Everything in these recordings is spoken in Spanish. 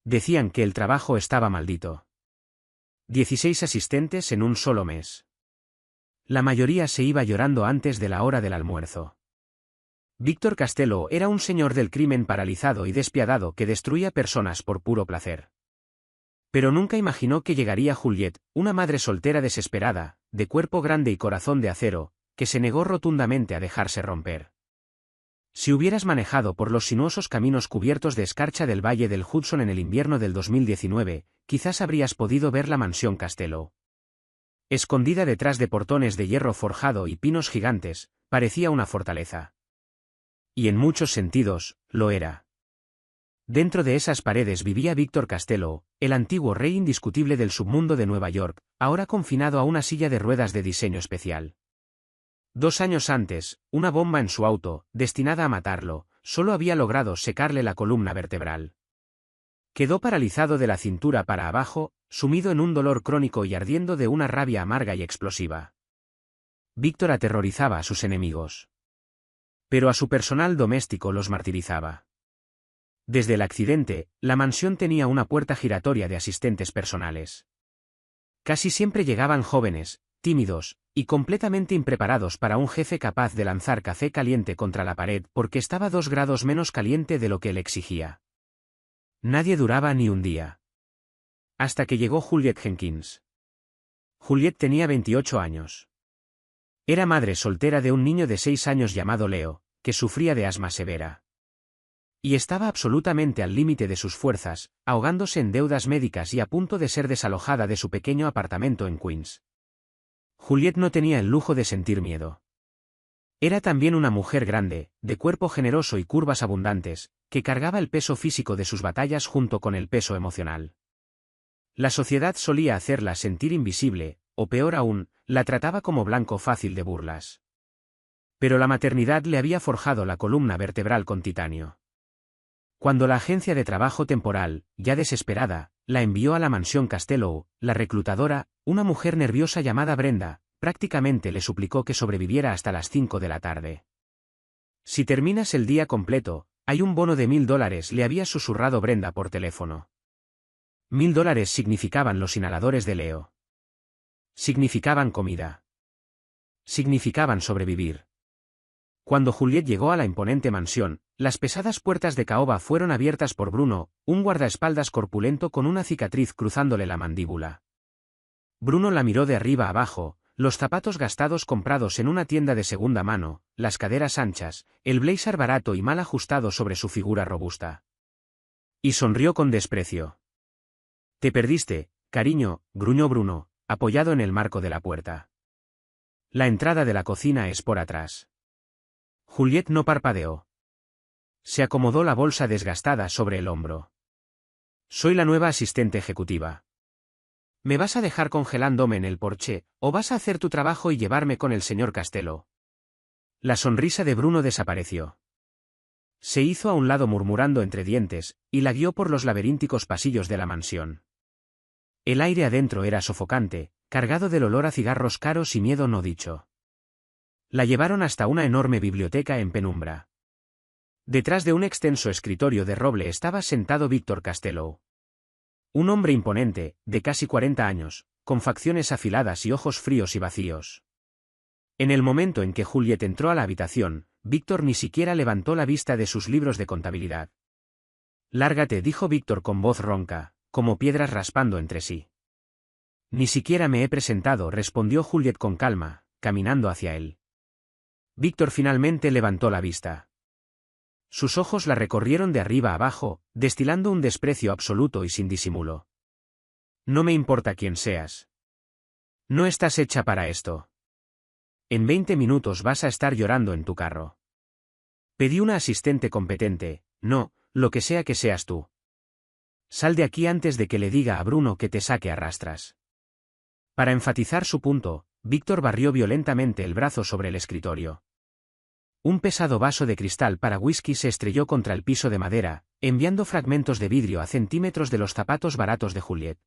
Decían que el trabajo estaba maldito. 16 asistentes en un solo mes. La mayoría se iba llorando antes de la hora del almuerzo. Víctor Costello era un señor del crimen paralizado y despiadado que destruía personas por puro placer. Pero nunca imaginó que llegaría Juliette, una madre soltera desesperada, de cuerpo grande y corazón de acero, que se negó rotundamente a dejarse romper. Si hubieras manejado por los sinuosos caminos cubiertos de escarcha del Valle del Hudson en el invierno del 2019, quizás habrías podido ver la mansión Costello. Escondida detrás de portones de hierro forjado y pinos gigantes, parecía una fortaleza. Y en muchos sentidos, lo era. Dentro de esas paredes vivía Víctor Costello, el antiguo rey indiscutible del submundo de Nueva York, ahora confinado a una silla de ruedas de diseño especial. 2 años antes, una bomba en su auto, destinada a matarlo, solo había logrado secarle la columna vertebral. Quedó paralizado de la cintura para abajo, sumido en un dolor crónico y ardiendo de una rabia amarga y explosiva. Víctor aterrorizaba a sus enemigos. Pero a su personal doméstico los martirizaba. Desde el accidente, la mansión tenía una puerta giratoria de asistentes personales. Casi siempre llegaban jóvenes, tímidos, y completamente impreparados para un jefe capaz de lanzar café caliente contra la pared porque estaba 2 grados menos caliente de lo que él exigía. Nadie duraba ni un día. Hasta que llegó Juliette Jenkins. Juliette tenía 28 años. Era madre soltera de un niño de 6 años llamado Leo, que sufría de asma severa. Y estaba absolutamente al límite de sus fuerzas, ahogándose en deudas médicas y a punto de ser desalojada de su pequeño apartamento en Queens. Juliette no tenía el lujo de sentir miedo. Era también una mujer grande, de cuerpo generoso y curvas abundantes, que cargaba el peso físico de sus batallas junto con el peso emocional. La sociedad solía hacerla sentir invisible, o peor aún, la trataba como blanco fácil de burlas. Pero la maternidad le había forjado la columna vertebral con titanio. Cuando la agencia de trabajo temporal, ya desesperada, la envió a la mansión Costello, la reclutadora, una mujer nerviosa llamada Brenda, prácticamente le suplicó que sobreviviera hasta las 5 de la tarde. Si terminas el día completo, hay un bono de $1000, le había susurrado Brenda por teléfono. $1000 significaban los inhaladores de Leo. Significaban comida. Significaban sobrevivir. Cuando Juliette llegó a la imponente mansión, las pesadas puertas de caoba fueron abiertas por Bruno, un guardaespaldas corpulento con una cicatriz cruzándole la mandíbula. Bruno la miró de arriba abajo, los zapatos gastados comprados en una tienda de segunda mano, las caderas anchas, el blazer barato y mal ajustado sobre su figura robusta. Y sonrió con desprecio. «Te perdiste, cariño», gruñó Bruno, apoyado en el marco de la puerta. «La entrada de la cocina es por atrás». Juliette no parpadeó. Se acomodó la bolsa desgastada sobre el hombro. «Soy la nueva asistente ejecutiva. ¿Me vas a dejar congelándome en el porche, o vas a hacer tu trabajo y llevarme con el señor Costello?» La sonrisa de Bruno desapareció. Se hizo a un lado murmurando entre dientes, y la guió por los laberínticos pasillos de la mansión. El aire adentro era sofocante, cargado del olor a cigarros caros y miedo no dicho. La llevaron hasta una enorme biblioteca en penumbra. Detrás de un extenso escritorio de roble estaba sentado Víctor Costello. Un hombre imponente, de casi 40 años, con facciones afiladas y ojos fríos y vacíos. En el momento en que Juliette entró a la habitación, Víctor ni siquiera levantó la vista de sus libros de contabilidad. «Lárgate», dijo Víctor con voz ronca, como piedras raspando entre sí. «Ni siquiera me he presentado», respondió Juliette con calma, caminando hacia él. Víctor finalmente levantó la vista. Sus ojos la recorrieron de arriba a abajo, destilando un desprecio absoluto y sin disimulo. «No me importa quién seas. No estás hecha para esto. En 20 minutos vas a estar llorando en tu carro. Pedí una asistente competente, no, lo que sea que seas tú. Sal de aquí antes de que le diga a Bruno que te saque a rastras». Para enfatizar su punto, Víctor barrió violentamente el brazo sobre el escritorio. Un pesado vaso de cristal para whisky se estrelló contra el piso de madera, enviando fragmentos de vidrio a centímetros de los zapatos baratos de Juliette.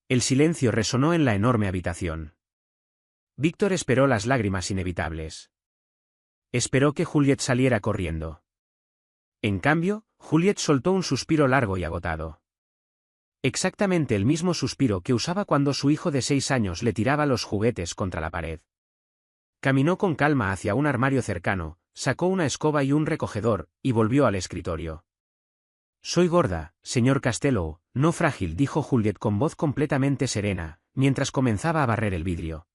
El silencio resonó en la enorme habitación. Víctor esperó las lágrimas inevitables. Esperó que Juliette saliera corriendo. En cambio, Juliette soltó un suspiro largo y agotado. Exactamente el mismo suspiro que usaba cuando su hijo de 6 años le tiraba los juguetes contra la pared. Caminó con calma hacia un armario cercano, sacó una escoba y un recogedor, y volvió al escritorio. Soy gorda, señor Costello, no frágil, dijo Juliet con voz completamente serena, mientras comenzaba a barrer el vidrio.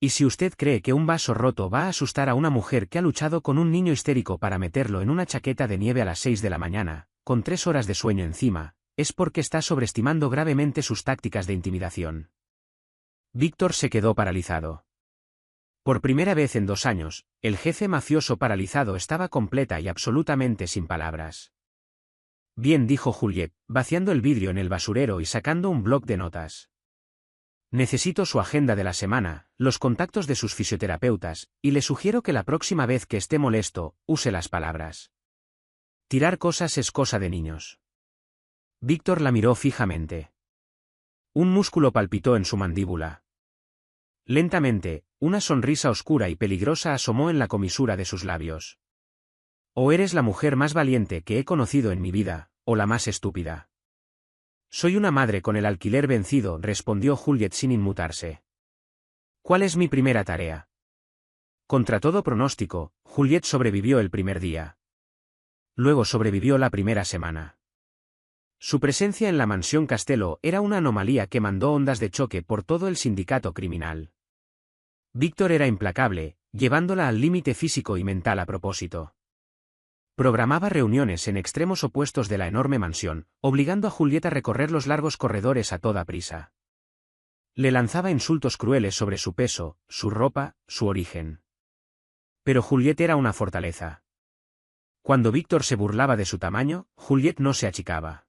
Y si usted cree que un vaso roto va a asustar a una mujer que ha luchado con un niño histérico para meterlo en una chaqueta de nieve a las 6 de la mañana, con 3 horas de sueño encima, es porque está sobreestimando gravemente sus tácticas de intimidación. Víctor se quedó paralizado. Por primera vez en 2 años, el jefe mafioso paralizado estaba completa y absolutamente sin palabras. Bien, dijo Juliet, vaciando el vidrio en el basurero y sacando un bloc de notas. Necesito su agenda de la semana, los contactos de sus fisioterapeutas, y le sugiero que la próxima vez que esté molesto, use las palabras. Tirar cosas es cosa de niños. Víctor la miró fijamente. Un músculo palpitó en su mandíbula. Lentamente, una sonrisa oscura y peligrosa asomó en la comisura de sus labios. O eres la mujer más valiente que he conocido en mi vida, o la más estúpida. Soy una madre con el alquiler vencido, respondió Juliet sin inmutarse. ¿Cuál es mi primera tarea? Contra todo pronóstico, Juliet sobrevivió el primer día. Luego sobrevivió la primera semana. Su presencia en la mansión Costello era una anomalía que mandó ondas de choque por todo el sindicato criminal. Víctor era implacable, llevándola al límite físico y mental a propósito. Programaba reuniones en extremos opuestos de la enorme mansión, obligando a Juliet a recorrer los largos corredores a toda prisa. Le lanzaba insultos crueles sobre su peso, su ropa, su origen. Pero Juliet era una fortaleza. Cuando Víctor se burlaba de su tamaño, Juliet no se achicaba.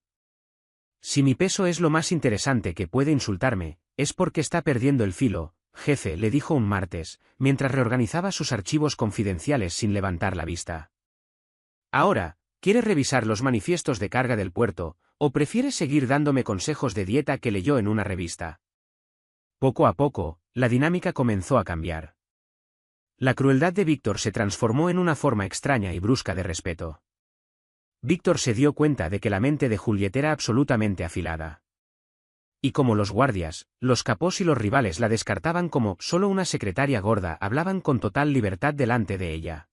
Si mi peso es lo más interesante que puede insultarme, es porque está perdiendo el filo, jefe, le dijo un martes, mientras reorganizaba sus archivos confidenciales sin levantar la vista. Ahora, ¿quiere revisar los manifiestos de carga del puerto, o prefiere seguir dándome consejos de dieta que leyó en una revista? Poco a poco, la dinámica comenzó a cambiar. La crueldad de Víctor se transformó en una forma extraña y brusca de respeto. Víctor se dio cuenta de que la mente de Juliet era absolutamente afilada. Y como los guardias, los capós y los rivales la descartaban como solo una secretaria gorda, hablaban con total libertad delante de ella.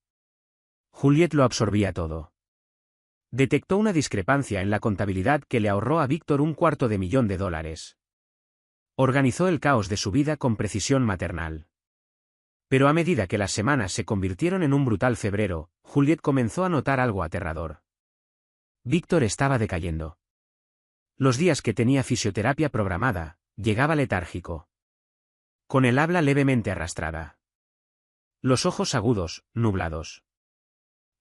Juliet lo absorbía todo. Detectó una discrepancia en la contabilidad que le ahorró a Víctor $250,000. Organizó el caos de su vida con precisión maternal. Pero a medida que las semanas se convirtieron en un brutal febrero, Juliet comenzó a notar algo aterrador. Víctor estaba decayendo. Los días que tenía fisioterapia programada, llegaba letárgico. Con el habla levemente arrastrada. Los ojos agudos, nublados.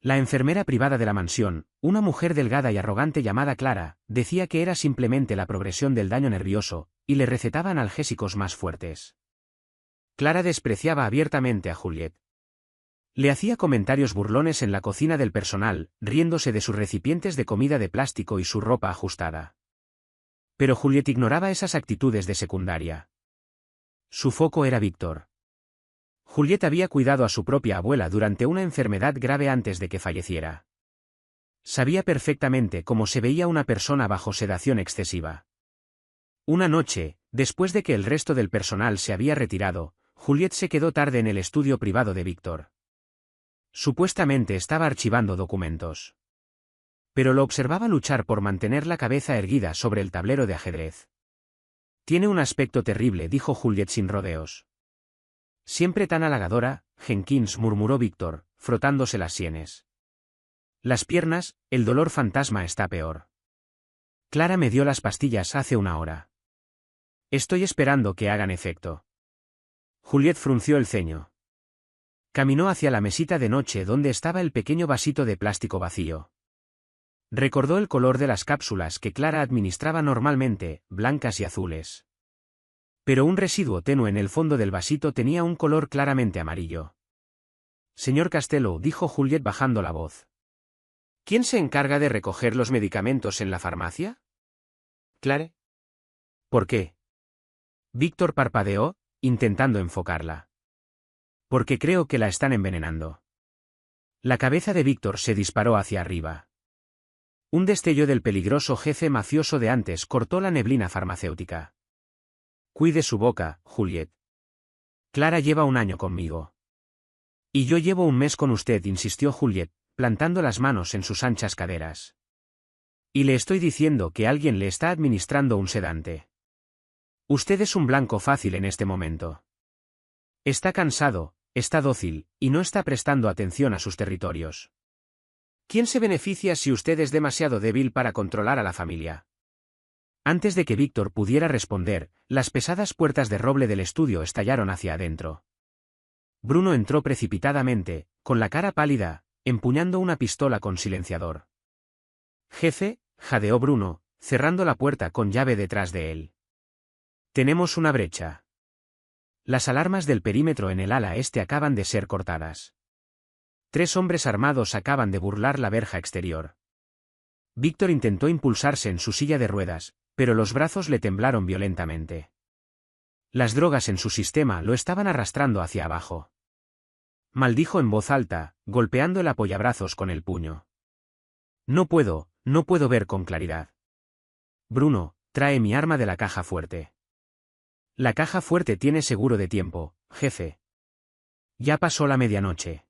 La enfermera privada de la mansión, una mujer delgada y arrogante llamada Clara, decía que era simplemente la progresión del daño nervioso, y le recetaba analgésicos más fuertes. Clara despreciaba abiertamente a Juliet. Le hacía comentarios burlones en la cocina del personal, riéndose de sus recipientes de comida de plástico y su ropa ajustada. Pero Juliet ignoraba esas actitudes de secundaria. Su foco era Víctor. Juliet había cuidado a su propia abuela durante una enfermedad grave antes de que falleciera. Sabía perfectamente cómo se veía una persona bajo sedación excesiva. Una noche, después de que el resto del personal se había retirado, Juliet se quedó tarde en el estudio privado de Víctor. Supuestamente estaba archivando documentos. Pero lo observaba luchar por mantener la cabeza erguida sobre el tablero de ajedrez. Tiene un aspecto terrible, dijo Juliet sin rodeos. Siempre tan halagadora, Jenkins, murmuró Víctor, frotándose las sienes. Las piernas, el dolor fantasma está peor. Clara me dio las pastillas hace 1 hora. Estoy esperando que hagan efecto. Juliet frunció el ceño. Caminó hacia la mesita de noche donde estaba el pequeño vasito de plástico vacío. Recordó el color de las cápsulas que Clara administraba normalmente, blancas y azules. Pero un residuo tenue en el fondo del vasito tenía un color claramente amarillo. Señor Costello, dijo Juliet bajando la voz. ¿Quién se encarga de recoger los medicamentos en la farmacia? ¿Clare? ¿Por qué? Víctor parpadeó, intentando enfocarla. Porque creo que la están envenenando. La cabeza de Víctor se disparó hacia arriba. Un destello del peligroso jefe mafioso de antes cortó la neblina farmacéutica. Cuide su boca, Juliet. Clara lleva 1 año conmigo. Y yo llevo 1 mes con usted, insistió Juliet, plantando las manos en sus anchas caderas. Y le estoy diciendo que alguien le está administrando un sedante. Usted es un blanco fácil en este momento. Está cansado, está dócil, y no está prestando atención a sus territorios. ¿Quién se beneficia si usted es demasiado débil para controlar a la familia? Antes de que Víctor pudiera responder, las pesadas puertas de roble del estudio estallaron hacia adentro. Bruno entró precipitadamente, con la cara pálida, empuñando una pistola con silenciador. Jefe, jadeó Bruno, cerrando la puerta con llave detrás de él. Tenemos una brecha. Las alarmas del perímetro en el ala este acaban de ser cortadas. 3 hombres armados acaban de burlar la verja exterior. Víctor intentó impulsarse en su silla de ruedas, pero los brazos le temblaron violentamente. Las drogas en su sistema lo estaban arrastrando hacia abajo. Maldijo en voz alta, golpeando el apoyabrazos con el puño. No puedo ver con claridad. Bruno, trae mi arma de la caja fuerte. La caja fuerte tiene seguro de tiempo, jefe. Ya pasó la medianoche.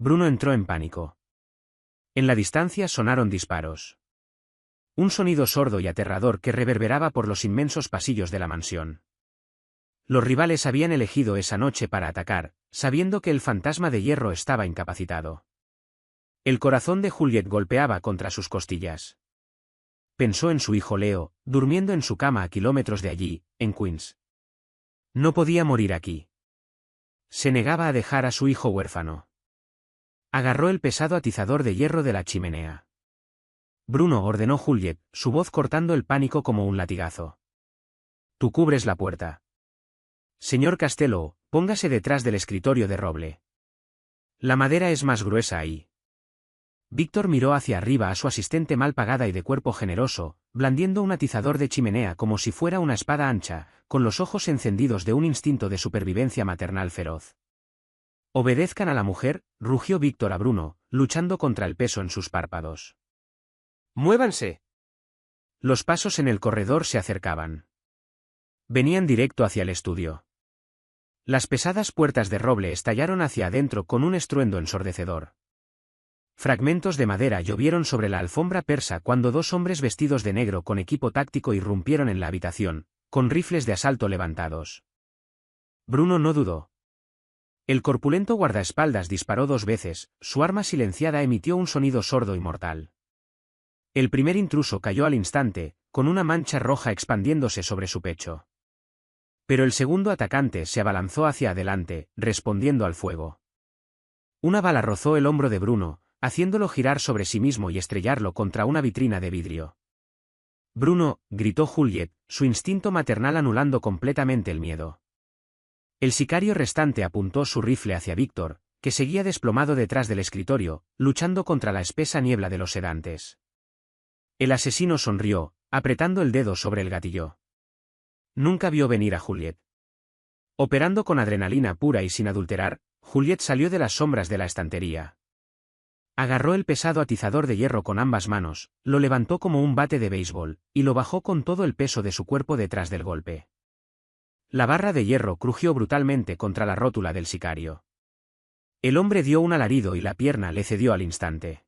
Bruno entró en pánico. En la distancia sonaron disparos. Un sonido sordo y aterrador que reverberaba por los inmensos pasillos de la mansión. Los rivales habían elegido esa noche para atacar, sabiendo que el fantasma de hierro estaba incapacitado. El corazón de Juliet golpeaba contra sus costillas. Pensó en su hijo Leo, durmiendo en su cama a kilómetros de allí, en Queens. No podía morir aquí. Se negaba a dejar a su hijo huérfano. Agarró el pesado atizador de hierro de la chimenea. Bruno, ordenó Juliet, su voz cortando el pánico como un latigazo. Tú cubres la puerta. Señor Costello, póngase detrás del escritorio de roble. La madera es más gruesa ahí. Víctor miró hacia arriba a su asistente mal pagada y de cuerpo generoso, blandiendo un atizador de chimenea como si fuera una espada ancha, con los ojos encendidos de un instinto de supervivencia maternal feroz. Obedezcan a la mujer, rugió Víctor a Bruno, luchando contra el peso en sus párpados. ¡Muévanse! Los pasos en el corredor se acercaban. Venían directo hacia el estudio. Las pesadas puertas de roble estallaron hacia adentro con un estruendo ensordecedor. Fragmentos de madera llovieron sobre la alfombra persa cuando 2 hombres vestidos de negro con equipo táctico irrumpieron en la habitación, con rifles de asalto levantados. Bruno no dudó. El corpulento guardaespaldas disparó 2 veces, su arma silenciada emitió un sonido sordo y mortal. El primer intruso cayó al instante, con una mancha roja expandiéndose sobre su pecho. Pero el segundo atacante se abalanzó hacia adelante, respondiendo al fuego. Una bala rozó el hombro de Bruno, haciéndolo girar sobre sí mismo y estrellarlo contra una vitrina de vidrio. Bruno, gritó Juliet, su instinto maternal anulando completamente el miedo. El sicario restante apuntó su rifle hacia Víctor, que seguía desplomado detrás del escritorio, luchando contra la espesa niebla de los sedantes. El asesino sonrió, apretando el dedo sobre el gatillo. Nunca vio venir a Juliet. Operando con adrenalina pura y sin adulterar, Juliet salió de las sombras de la estantería. Agarró el pesado atizador de hierro con ambas manos, lo levantó como un bate de béisbol, y lo bajó con todo el peso de su cuerpo detrás del golpe. La barra de hierro crujió brutalmente contra la rótula del sicario. El hombre dio un alarido y la pierna le cedió al instante.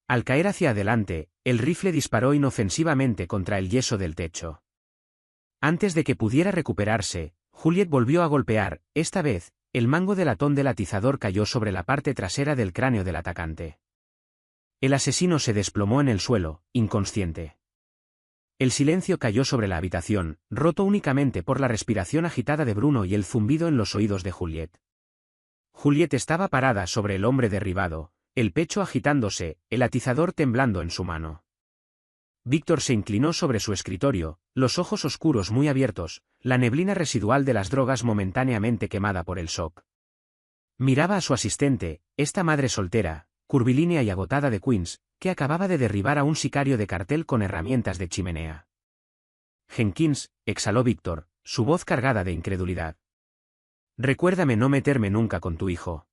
Al caer hacia adelante, el rifle disparó inofensivamente contra el yeso del techo. Antes de que pudiera recuperarse, Juliet volvió a golpear, esta vez, el mango de latón del atizador cayó sobre la parte trasera del cráneo del atacante. El asesino se desplomó en el suelo, inconsciente. El silencio cayó sobre la habitación, roto únicamente por la respiración agitada de Bruno y el zumbido en los oídos de Juliet. Juliet estaba parada sobre el hombre derribado, el pecho agitándose, el atizador temblando en su mano. Víctor se inclinó sobre su escritorio, los ojos oscuros muy abiertos, la neblina residual de las drogas momentáneamente quemada por el shock. Miraba a su asistente, esta madre soltera, curvilínea y agotada de Queens, que acababa de derribar a un sicario de cartel con herramientas de chimenea. Jenkins, exhaló Víctor, su voz cargada de incredulidad. Recuérdame no meterme nunca con tu hijo.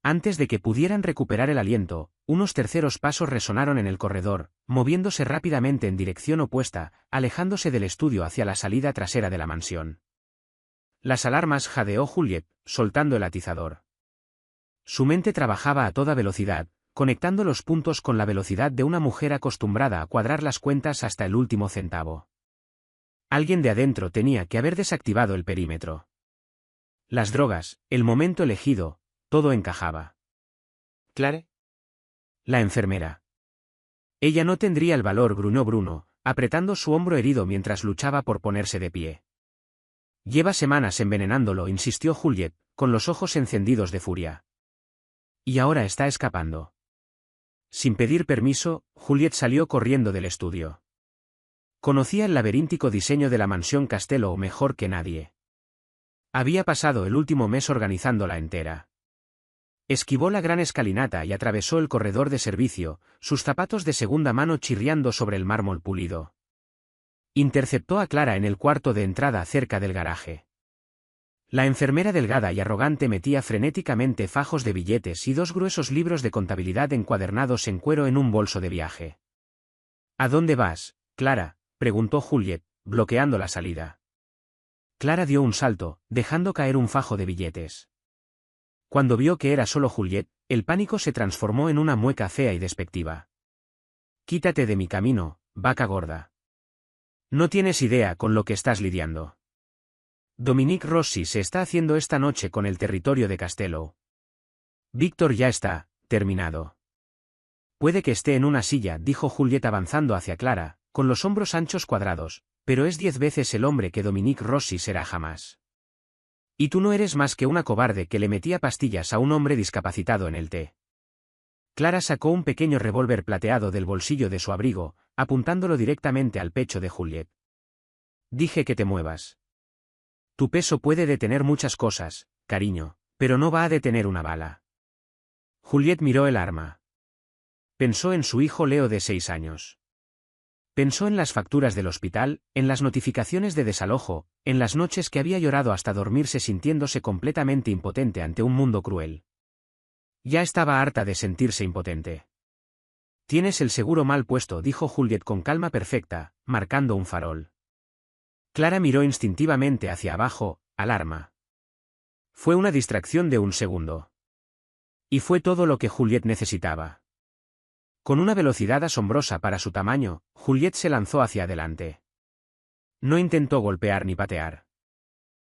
Antes de que pudieran recuperar el aliento, unos terceros pasos resonaron en el corredor, moviéndose rápidamente en dirección opuesta, alejándose del estudio hacia la salida trasera de la mansión. Las alarmas, jadeó Juliet, soltando el atizador. Su mente trabajaba a toda velocidad, conectando los puntos con la velocidad de una mujer acostumbrada a cuadrar las cuentas hasta el último centavo. Alguien de adentro tenía que haber desactivado el perímetro. Las drogas, el momento elegido, todo encajaba. ¿Clare? La enfermera. Ella no tendría el valor, gruñó Bruno, apretando su hombro herido mientras luchaba por ponerse de pie. Lleva semanas envenenándolo, insistió Juliet, con los ojos encendidos de furia. Y ahora está escapando. Sin pedir permiso, Juliet salió corriendo del estudio. Conocía el laberíntico diseño de la mansión Castello mejor que nadie. Había pasado el último mes organizándola entera. Esquivó la gran escalinata y atravesó el corredor de servicio, sus zapatos de segunda mano chirriando sobre el mármol pulido. Interceptó a Clara en el cuarto de entrada cerca del garaje. La enfermera delgada y arrogante metía frenéticamente fajos de billetes y 2 gruesos libros de contabilidad encuadernados en cuero en un bolso de viaje. ¿A dónde vas, Clara?, preguntó Juliet, bloqueando la salida. Clara dio un salto, dejando caer un fajo de billetes. Cuando vio que era solo Juliet, el pánico se transformó en una mueca fea y despectiva. «Quítate de mi camino, vaca gorda. No tienes idea con lo que estás lidiando. Dominique Rossi se está haciendo esta noche con el territorio de Castello. Víctor ya está terminado. Puede que esté en una silla», dijo Juliet avanzando hacia Clara, con los hombros anchos cuadrados, «pero es 10 veces el hombre que Dominique Rossi será jamás. Y tú no eres más que una cobarde que le metía pastillas a un hombre discapacitado en el té». Clara sacó un pequeño revólver plateado del bolsillo de su abrigo, apuntándolo directamente al pecho de Juliet. «Dije que te muevas. Tu peso puede detener muchas cosas, cariño, pero no va a detener una bala». Juliet miró el arma. Pensó en su hijo Leo de 6 años. Pensó en las facturas del hospital, en las notificaciones de desalojo, en las noches que había llorado hasta dormirse sintiéndose completamente impotente ante un mundo cruel. Ya estaba harta de sentirse impotente. «Tienes el seguro mal puesto», dijo Juliet con calma perfecta, marcando un farol. Clara miró instintivamente hacia abajo, al arma. Fue una distracción de un segundo. Y fue todo lo que Juliet necesitaba. Con una velocidad asombrosa para su tamaño, Juliet se lanzó hacia adelante. No intentó golpear ni patear.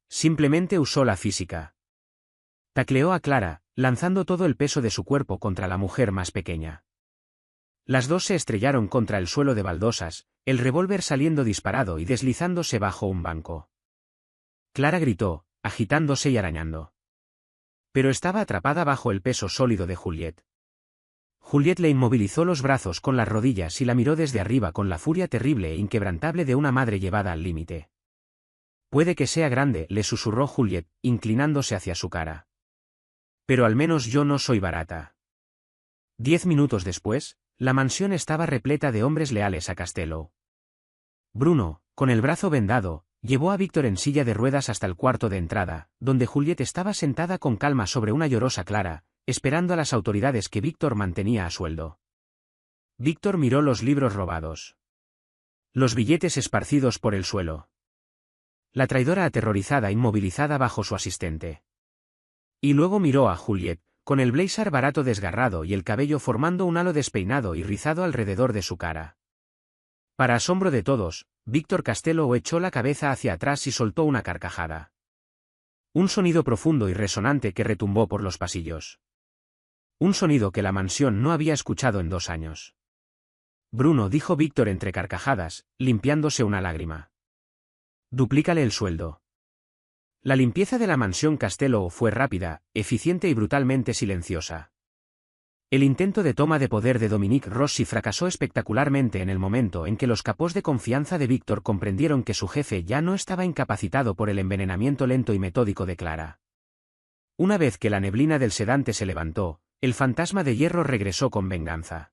Simplemente usó la física. Tacleó a Clara, lanzando todo el peso de su cuerpo contra la mujer más pequeña. Las dos se estrellaron contra el suelo de baldosas, el revólver saliendo disparado y deslizándose bajo un banco. Clara gritó, agitándose y arañando. Pero estaba atrapada bajo el peso sólido de Juliet. Juliet le inmovilizó los brazos con las rodillas y la miró desde arriba con la furia terrible e inquebrantable de una madre llevada al límite. «Puede que sea grande», le susurró Juliet, inclinándose hacia su cara. «Pero al menos yo no soy barata». 10 minutos después, la mansión estaba repleta de hombres leales a Castello. Bruno, con el brazo vendado, llevó a Víctor en silla de ruedas hasta el cuarto de entrada, donde Juliet estaba sentada con calma sobre una llorosa Clara, esperando a las autoridades que Víctor mantenía a sueldo. Víctor miró los libros robados. Los billetes esparcidos por el suelo. La traidora aterrorizada inmovilizada bajo su asistente. Y luego miró a Juliet, con el blazer barato desgarrado y el cabello formando un halo despeinado y rizado alrededor de su cara. Para asombro de todos, Víctor Castello echó la cabeza hacia atrás y soltó una carcajada. Un sonido profundo y resonante que retumbó por los pasillos. Un sonido que la mansión no había escuchado en 2 años. «Bruno», dijo Víctor entre carcajadas, limpiándose una lágrima. «Duplícale el sueldo». La limpieza de la mansión Castello fue rápida, eficiente y brutalmente silenciosa. El intento de toma de poder de Dominique Rossi fracasó espectacularmente en el momento en que los capos de confianza de Víctor comprendieron que su jefe ya no estaba incapacitado por el envenenamiento lento y metódico de Clara. Una vez que la neblina del sedante se levantó, el fantasma de hierro regresó con venganza.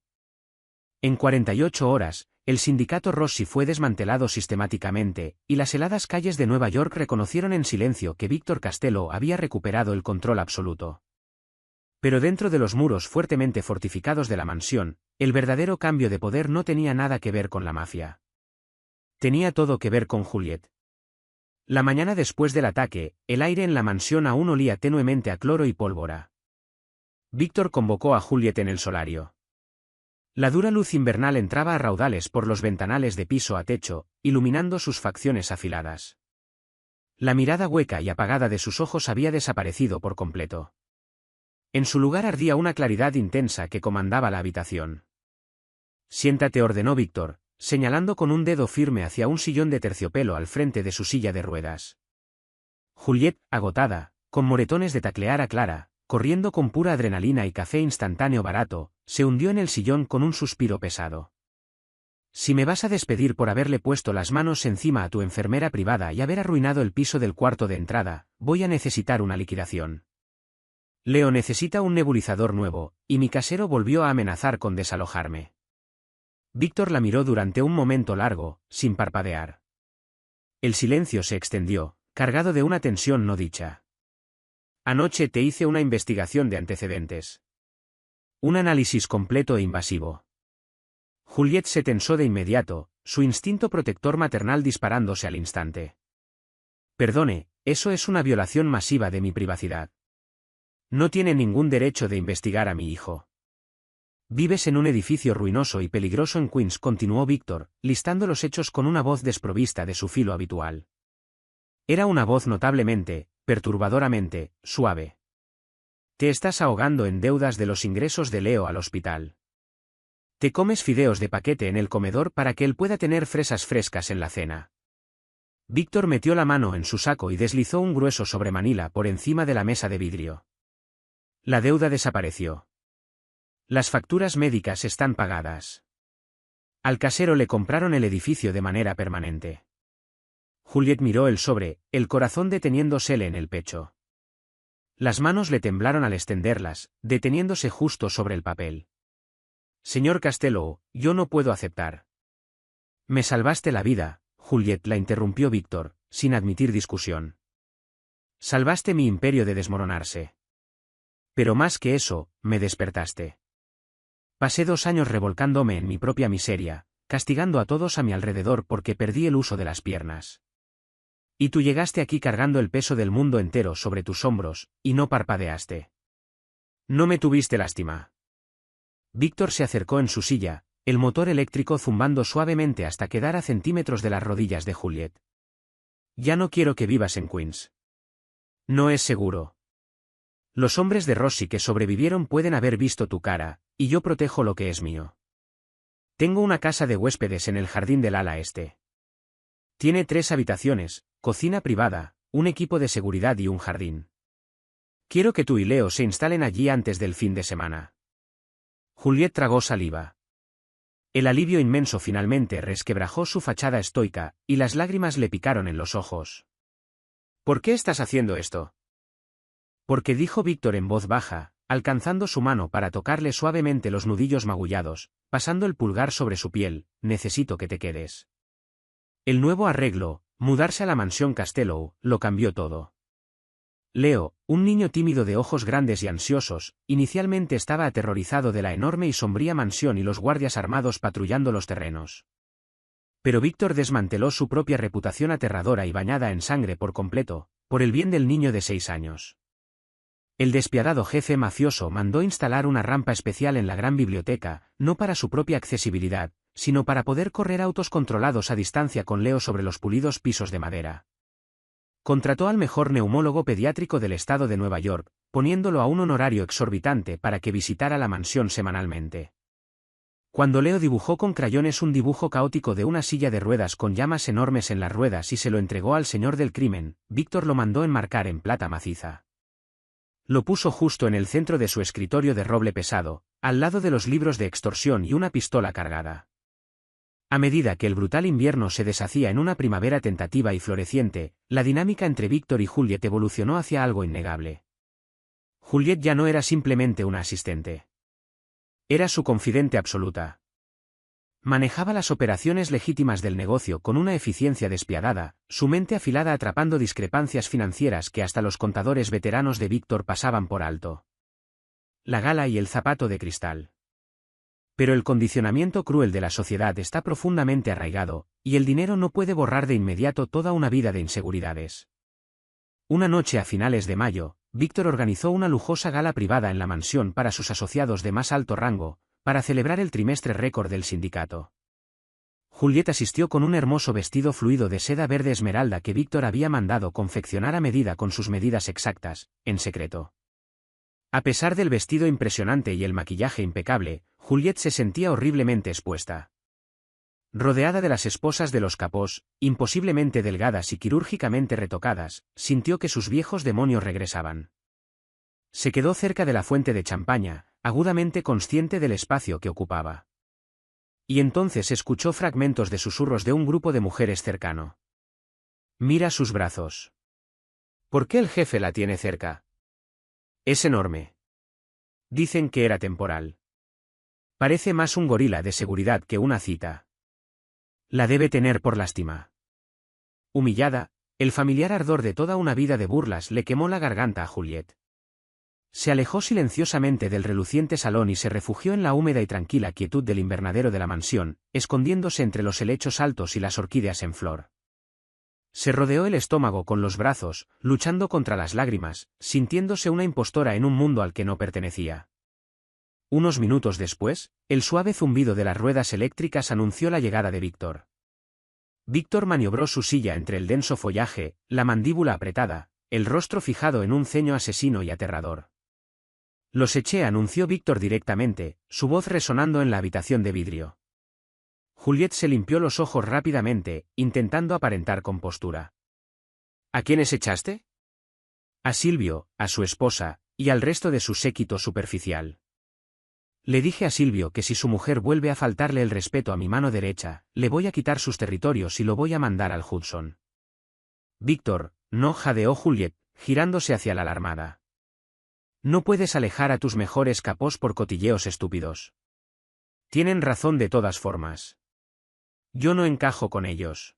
En 48 horas, el sindicato Rossi fue desmantelado sistemáticamente, y las heladas calles de Nueva York reconocieron en silencio que Víctor Castello había recuperado el control absoluto. Pero dentro de los muros fuertemente fortificados de la mansión, el verdadero cambio de poder no tenía nada que ver con la mafia. Tenía todo que ver con Juliet. La mañana después del ataque, el aire en la mansión aún olía tenuemente a cloro y pólvora. Víctor convocó a Juliet en el solario. La dura luz invernal entraba a raudales por los ventanales de piso a techo, iluminando sus facciones afiladas. La mirada hueca y apagada de sus ojos había desaparecido por completo. En su lugar ardía una claridad intensa que comandaba la habitación. Siéntate, ordenó Víctor, señalando con un dedo firme hacia un sillón de terciopelo al frente de su silla de ruedas. Juliet, agotada, con moretones de taclear a Clara, corriendo con pura adrenalina y café instantáneo barato, se hundió en el sillón con un suspiro pesado. Si me vas a despedir por haberle puesto las manos encima a tu enfermera privada y haber arruinado el piso del cuarto de entrada, voy a necesitar una liquidación. Leo necesita un nebulizador nuevo, y mi casero volvió a amenazar con desalojarme. Víctor la miró durante un momento largo, sin parpadear. El silencio se extendió, cargado de una tensión no dicha. Anoche te hice una investigación de antecedentes. Un análisis completo e invasivo. Juliet se tensó de inmediato, su instinto protector maternal disparándose al instante. Perdone, eso es una violación masiva de mi privacidad. No tiene ningún derecho de investigar a mi hijo. Vives en un edificio ruinoso y peligroso en Queens, continuó Víctor, listando los hechos con una voz desprovista de su filo habitual. Era una voz notablemente, perturbadoramente, suave. Te estás ahogando en deudas de los ingresos de Leo al hospital. Te comes fideos de paquete en el comedor para que él pueda tener fresas frescas en la cena. Víctor metió la mano en su saco y deslizó un grueso sobremanila por encima de la mesa de vidrio. La deuda desapareció. Las facturas médicas están pagadas. Al casero le compraron el edificio de manera permanente. Juliet miró el sobre, el corazón deteniéndosele en el pecho. Las manos le temblaron al extenderlas, deteniéndose justo sobre el papel. Señor Costello, yo no puedo aceptar. Me salvaste la vida, Juliet, la interrumpió Víctor, sin admitir discusión. Salvaste mi imperio de desmoronarse. Pero más que eso, me despertaste. Pasé 2 años revolcándome en mi propia miseria, castigando a todos a mi alrededor porque perdí el uso de las piernas. Y tú llegaste aquí cargando el peso del mundo entero sobre tus hombros, y no parpadeaste. No me tuviste lástima. Víctor se acercó en su silla, el motor eléctrico zumbando suavemente hasta quedar a centímetros de las rodillas de Juliet. Ya no quiero que vivas en Queens. No es seguro. Los hombres de Rossi que sobrevivieron pueden haber visto tu cara, y yo protejo lo que es mío. Tengo una casa de huéspedes en el jardín del ala este. Tiene 3 habitaciones, cocina privada, un equipo de seguridad y un jardín. Quiero que tú y Leo se instalen allí antes del fin de semana. Juliet tragó saliva. El alivio inmenso finalmente resquebrajó su fachada estoica, y las lágrimas le picaron en los ojos. ¿Por qué estás haciendo esto? Porque dijo Víctor en voz baja, alcanzando su mano para tocarle suavemente los nudillos magullados, pasando el pulgar sobre su piel, necesito que te quedes. El nuevo arreglo, mudarse a la mansión Costello, lo cambió todo. Leo, un niño tímido de ojos grandes y ansiosos, inicialmente estaba aterrorizado de la enorme y sombría mansión y los guardias armados patrullando los terrenos. Pero Víctor desmanteló su propia reputación aterradora y bañada en sangre por completo, por el bien del niño de 6 años. El despiadado jefe mafioso mandó instalar una rampa especial en la gran biblioteca, no para su propia accesibilidad, sino para poder correr autos controlados a distancia con Leo sobre los pulidos pisos de madera. Contrató al mejor neumólogo pediátrico del estado de Nueva York, poniéndolo a un honorario exorbitante para que visitara la mansión semanalmente. Cuando Leo dibujó con crayones un dibujo caótico de una silla de ruedas con llamas enormes en las ruedas y se lo entregó al señor del crimen, Víctor lo mandó enmarcar en plata maciza. Lo puso justo en el centro de su escritorio de roble pesado, al lado de los libros de extorsión y una pistola cargada. A medida que el brutal invierno se deshacía en una primavera tentativa y floreciente, la dinámica entre Víctor y Juliet evolucionó hacia algo innegable. Juliet ya no era simplemente una asistente. Era su confidente absoluta. Manejaba las operaciones legítimas del negocio con una eficiencia despiadada, su mente afilada atrapando discrepancias financieras que hasta los contadores veteranos de Víctor pasaban por alto. la gala y el zapato de cristal. Pero el condicionamiento cruel de la sociedad está profundamente arraigado, y el dinero no puede borrar de inmediato toda una vida de inseguridades. Una noche a finales de mayo, Víctor organizó una lujosa gala privada en la mansión para sus asociados de más alto rango, para celebrar el trimestre récord del sindicato. Juliet asistió con un hermoso vestido fluido de seda verde esmeralda que Víctor había mandado confeccionar a medida con sus medidas exactas, en secreto. A pesar del vestido impresionante y el maquillaje impecable, Juliet se sentía horriblemente expuesta. Rodeada de las esposas de los Capós, imposiblemente delgadas y quirúrgicamente retocadas, sintió que sus viejos demonios regresaban. Se quedó cerca de la fuente de champaña, agudamente consciente del espacio que ocupaba. Y entonces escuchó fragmentos de susurros de un grupo de mujeres cercano. Mira sus brazos. ¿Por qué el jefe la tiene cerca? Es enorme. Dicen que era temporal. Parece más un gorila de seguridad que una cita. La debe tener por lástima. Humillada, el familiar ardor de toda una vida de burlas le quemó la garganta a Juliet. Se alejó silenciosamente del reluciente salón y se refugió en la húmeda y tranquila quietud del invernadero de la mansión, escondiéndose entre los helechos altos y las orquídeas en flor. Se rodeó el estómago con los brazos, luchando contra las lágrimas, sintiéndose una impostora en un mundo al que no pertenecía. Unos minutos después, el suave zumbido de las ruedas eléctricas anunció la llegada de Víctor. Víctor maniobró su silla entre el denso follaje, la mandíbula apretada, el rostro fijado en un ceño asesino y aterrador. Los eché, anunció Víctor directamente, su voz resonando en la habitación de vidrio. Juliet se limpió los ojos rápidamente, intentando aparentar compostura. ¿A quiénes echaste? A Silvio, a su esposa, y al resto de su séquito superficial. Le dije a Silvio que si su mujer vuelve a faltarle el respeto a mi mano derecha, le voy a quitar sus territorios y lo voy a mandar al Hudson. Víctor, no, jadeó Juliet, girándose hacia la alarmada. No puedes alejar a tus mejores Capós por cotilleos estúpidos. Tienen razón de todas formas. Yo no encajo con ellos.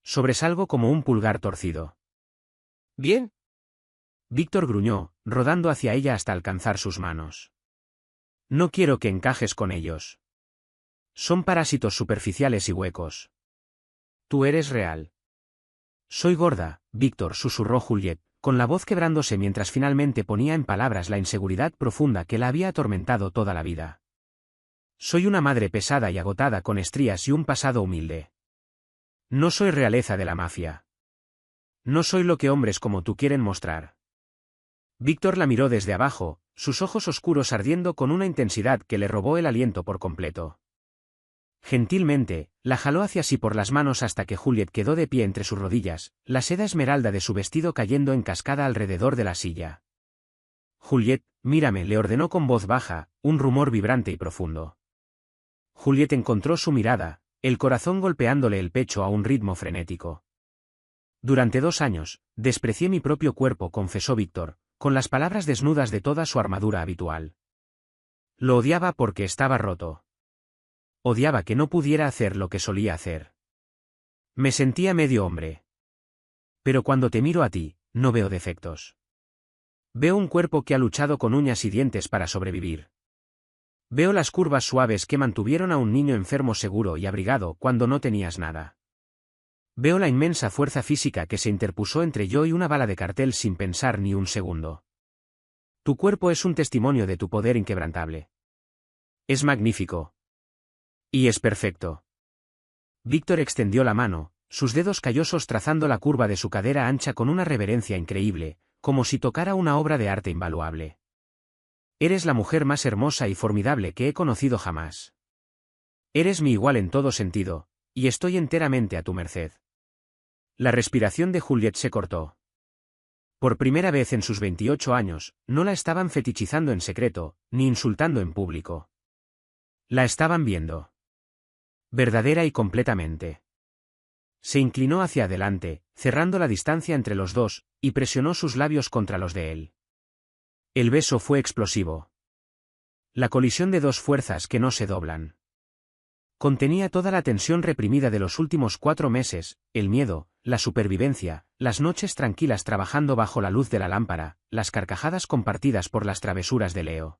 Sobresalgo como un pulgar torcido. Bien. Víctor gruñó, rodando hacia ella hasta alcanzar sus manos. No quiero que encajes con ellos. Son parásitos superficiales y huecos. Tú eres real. Soy gorda, Víctor, susurró Juliet, con la voz quebrándose mientras finalmente ponía en palabras la inseguridad profunda que la había atormentado toda la vida. Soy una madre pesada y agotada con estrías y un pasado humilde. No soy realeza de la mafia. No soy lo que hombres como tú quieren mostrar. Víctor la miró desde abajo, sus ojos oscuros ardiendo con una intensidad que le robó el aliento por completo. Gentilmente, la jaló hacia sí por las manos hasta que Juliet quedó de pie entre sus rodillas, la seda esmeralda de su vestido cayendo en cascada alrededor de la silla. Juliet, mírame, le ordenó con voz baja, un rumor vibrante y profundo. Juliet encontró su mirada, el corazón golpeándole el pecho a un ritmo frenético. Durante 2 años, desprecié mi propio cuerpo, confesó Víctor, con las palabras desnudas de toda su armadura habitual. Lo odiaba porque estaba roto. Odiaba que no pudiera hacer lo que solía hacer. Me sentía medio hombre. Pero cuando te miro a ti, no veo defectos. Veo un cuerpo que ha luchado con uñas y dientes para sobrevivir. Veo las curvas suaves que mantuvieron a un niño enfermo seguro y abrigado cuando no tenías nada. Veo la inmensa fuerza física que se interpuso entre yo y una bala de cartel sin pensar ni un segundo. Tu cuerpo es un testimonio de tu poder inquebrantable. Es magnífico. Y es perfecto. Víctor extendió la mano, sus dedos callosos trazando la curva de su cadera ancha con una reverencia increíble, como si tocara una obra de arte invaluable. Eres la mujer más hermosa y formidable que he conocido jamás. Eres mi igual en todo sentido, y estoy enteramente a tu merced. La respiración de Juliet se cortó. Por primera vez en sus 28 años, no la estaban fetichizando en secreto, ni insultando en público. La estaban viendo. Verdadera y completamente. Se inclinó hacia adelante, cerrando la distancia entre los dos, y presionó sus labios contra los de él. El beso fue explosivo. La colisión de dos fuerzas que no se doblan. Contenía toda la tensión reprimida de los últimos 4 meses, el miedo, la supervivencia, las noches tranquilas trabajando bajo la luz de la lámpara, las carcajadas compartidas por las travesuras de Leo.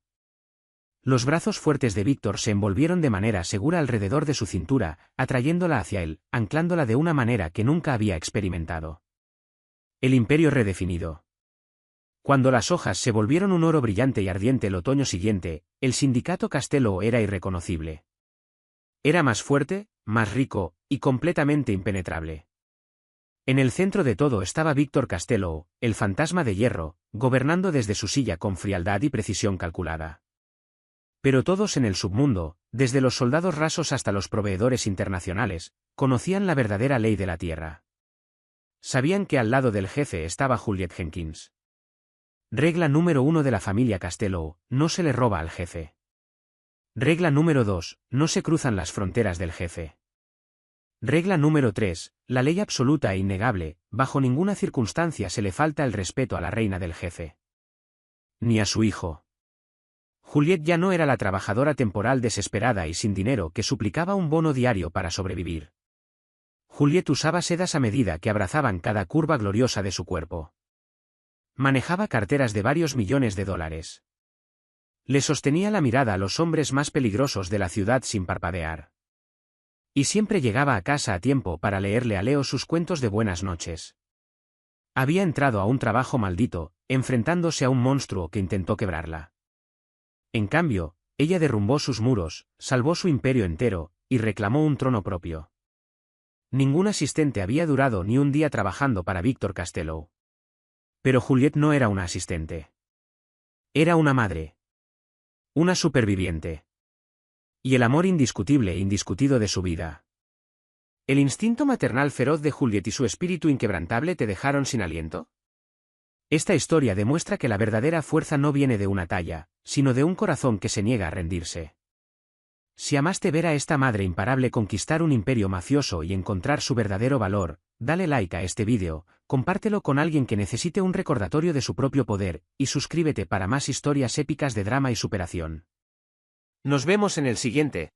Los brazos fuertes de Víctor se envolvieron de manera segura alrededor de su cintura, atrayéndola hacia él, anclándola de una manera que nunca había experimentado. El imperio redefinido. Cuando las hojas se volvieron un oro brillante y ardiente el otoño siguiente, el sindicato Castello era irreconocible. Era más fuerte, más rico, y completamente impenetrable. En el centro de todo estaba Víctor Castello, el fantasma de hierro, gobernando desde su silla con frialdad y precisión calculada. Pero todos en el submundo, desde los soldados rasos hasta los proveedores internacionales, conocían la verdadera ley de la tierra. Sabían que al lado del jefe estaba Juliet Jenkins. Regla número 1 de la familia Castello, no se le roba al jefe. Regla número 2, no se cruzan las fronteras del jefe. Regla número 3, la ley absoluta e innegable, bajo ninguna circunstancia se le falta el respeto a la reina del jefe. Ni a su hijo. Juliet ya no era la trabajadora temporal desesperada y sin dinero que suplicaba un bono diario para sobrevivir. Juliet usaba sedas a medida que abrazaban cada curva gloriosa de su cuerpo. Manejaba carteras de varios millones de dólares. Le sostenía la mirada a los hombres más peligrosos de la ciudad sin parpadear. Y siempre llegaba a casa a tiempo para leerle a Leo sus cuentos de buenas noches. Había entrado a un trabajo maldito, enfrentándose a un monstruo que intentó quebrarla. En cambio, ella derrumbó sus muros, salvó su imperio entero, y reclamó un trono propio. Ningún asistente había durado ni un día trabajando para Víctor Castello. Pero Juliet no era una asistente. Era una madre. Una superviviente. Y el amor indiscutible e indiscutido de su vida. ¿El instinto maternal feroz de Juliet y su espíritu inquebrantable te dejaron sin aliento? Esta historia demuestra que la verdadera fuerza no viene de una talla, sino de un corazón que se niega a rendirse. Si amaste ver a esta madre imparable conquistar un imperio mafioso y encontrar su verdadero valor, dale like a este vídeo, compártelo con alguien que necesite un recordatorio de su propio poder, y suscríbete para más historias épicas de drama y superación. Nos vemos en el siguiente.